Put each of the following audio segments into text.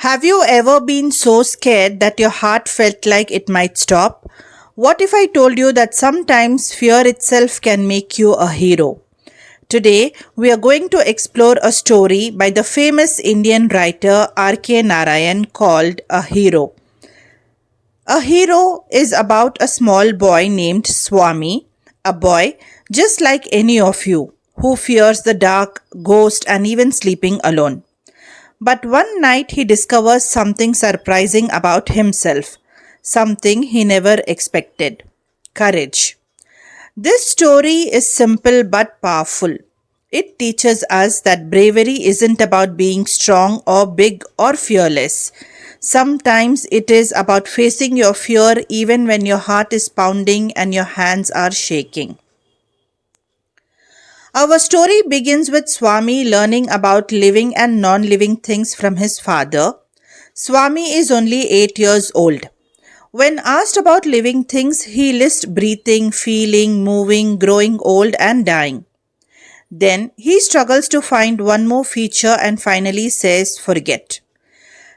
Have you ever been so scared that your heart felt like it might stop? What if I told you that sometimes fear itself can make you a hero? Today, we are going to explore a story by the famous Indian writer R.K. Narayan called A Hero. A hero is about a small boy named Swami, a boy just like any of you, who fears the dark, ghost, and even sleeping alone. But one night he discovers something surprising about himself, something he never expected: courage. This story is simple but powerful. It teaches us that bravery isn't about being strong or big or fearless. Sometimes it is about facing your fear even when your heart is pounding and your hands are shaking. Our story begins with Swami learning about living and non living things from his father. Swami is only 8 years old. When asked about living things, he lists breathing, feeling, moving, growing old, and dying. Then he struggles to find one more feature and finally says, forget.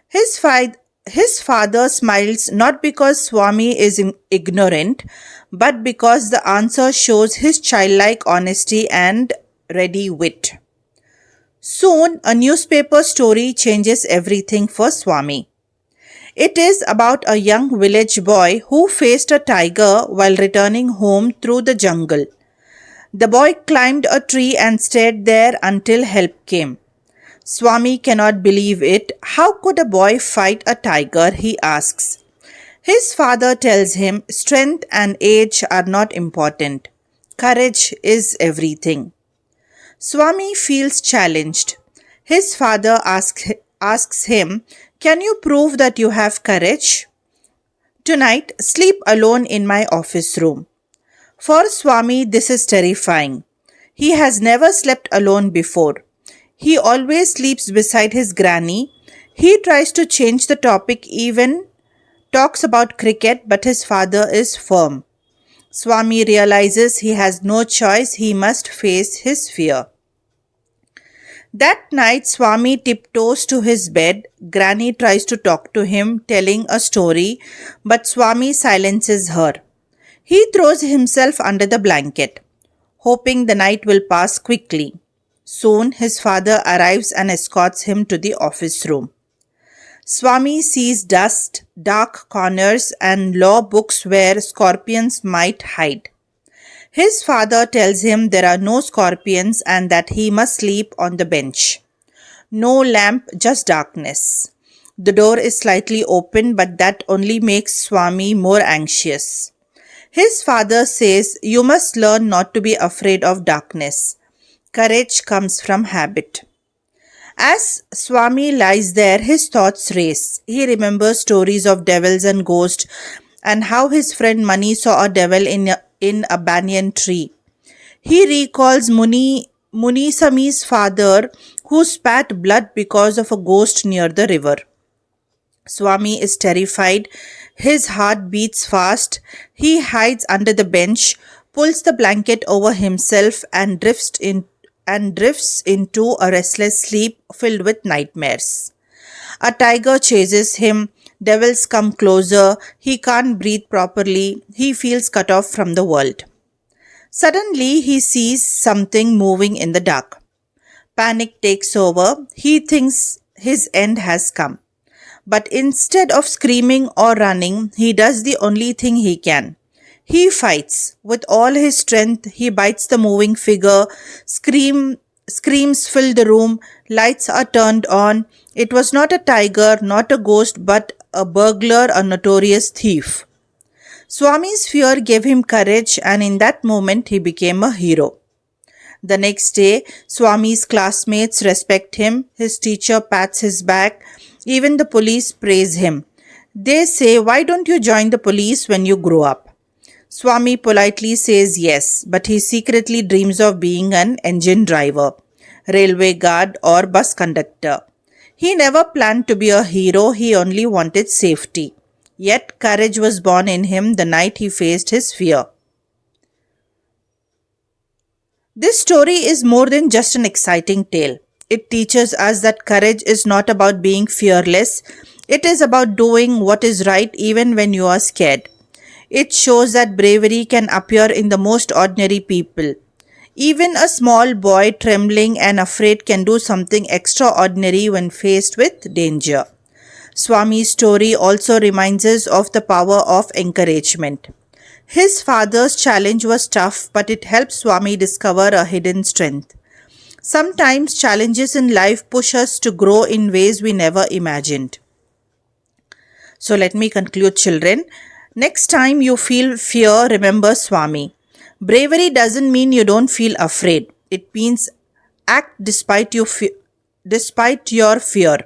His, fi- his father smiles not because Swami is ignorant, but because the answer shows his childlike honesty and ready wit. Soon, a newspaper story changes everything for Swami. It is about a young village boy who faced a tiger while returning home through the jungle. The boy climbed a tree and stayed there until help came. Swami cannot believe it. How could a boy fight a tiger? He asks. His father tells him strength and age are not important. Courage is everything. Swami feels challenged. His father asks him, can you prove that you have courage? Tonight, sleep alone in my office room. For Swami, this is terrifying. He has never slept alone before. He always sleeps beside his granny. He tries to change the topic, even talks about cricket, but his father is firm. Swami realizes he has no choice, he must face his fear. That night, Swami tiptoes to his bed. Granny tries to talk to him, telling a story, but Swami silences her. He throws himself under the blanket, hoping the night will pass quickly. Soon, his father arrives and escorts him to the office room. Swami sees dust, dark corners, and law books where scorpions might hide. His father tells him there are no scorpions and that he must sleep on the bench. No lamp, just darkness. The door is slightly open, but that only makes Swami more anxious. His father says, you must learn not to be afraid of darkness. Courage comes from habit. As Swami lies there, his thoughts race. He remembers stories of devils and ghosts and how his friend Mani saw a devil in a banyan tree. He recalls Munisami's father who spat blood because of a ghost near the river. Swami is terrified. His heart beats fast. He hides under the bench, pulls the blanket over himself, and drifts into a restless sleep filled with nightmares. A tiger chases him. Devils come closer. He can't breathe properly. He feels cut off from the world. Suddenly, he sees something moving in the dark. Panic takes over. He thinks his end has come. But instead of screaming or running, he does the only thing he can. He fights. With all his strength, he bites the moving figure. Screams fill the room. Lights are turned on. It was not a tiger, not a ghost, but a burglar, a notorious thief. Swami's fear gave him courage, and in that moment he became a hero. The next day, Swami's classmates respect him. His teacher pats his back. Even the police praise him. They say, why don't you join the police when you grow up? Swami politely says yes, but he secretly dreams of being an engine driver, railway guard, or bus conductor. He never planned to be a hero, he only wanted safety. Yet courage was born in him the night he faced his fear. This story is more than just an exciting tale. It teaches us that courage is not about being fearless, it is about doing what is right even when you are scared. It shows that bravery can appear in the most ordinary people. Even a small boy trembling and afraid can do something extraordinary when faced with danger. Swami's story also reminds us of the power of encouragement. His father's challenge was tough, but it helped Swami discover a hidden strength. Sometimes challenges in life push us to grow in ways we never imagined. So let me conclude, children. Next time you feel fear, remember Swami. Bravery doesn't mean you don't feel afraid. It means act despite your fear.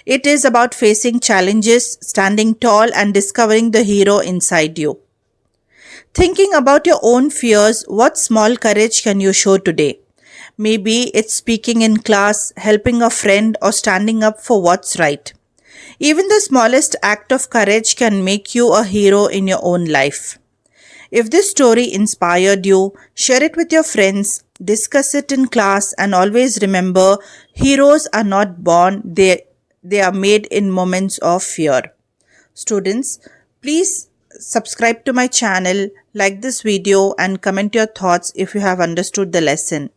It is about facing challenges, standing tall, and discovering the hero inside you. Thinking about your own fears, what small courage can you show today? Maybe it's speaking in class, helping a friend, or standing up for what's right. Even the smallest act of courage can make you a hero in your own life. If this story inspired you, share it with your friends, discuss it in class, and always remember heroes are not born, they are made in moments of fear. Students, please subscribe to my channel, like this video, and comment your thoughts if you have understood the lesson.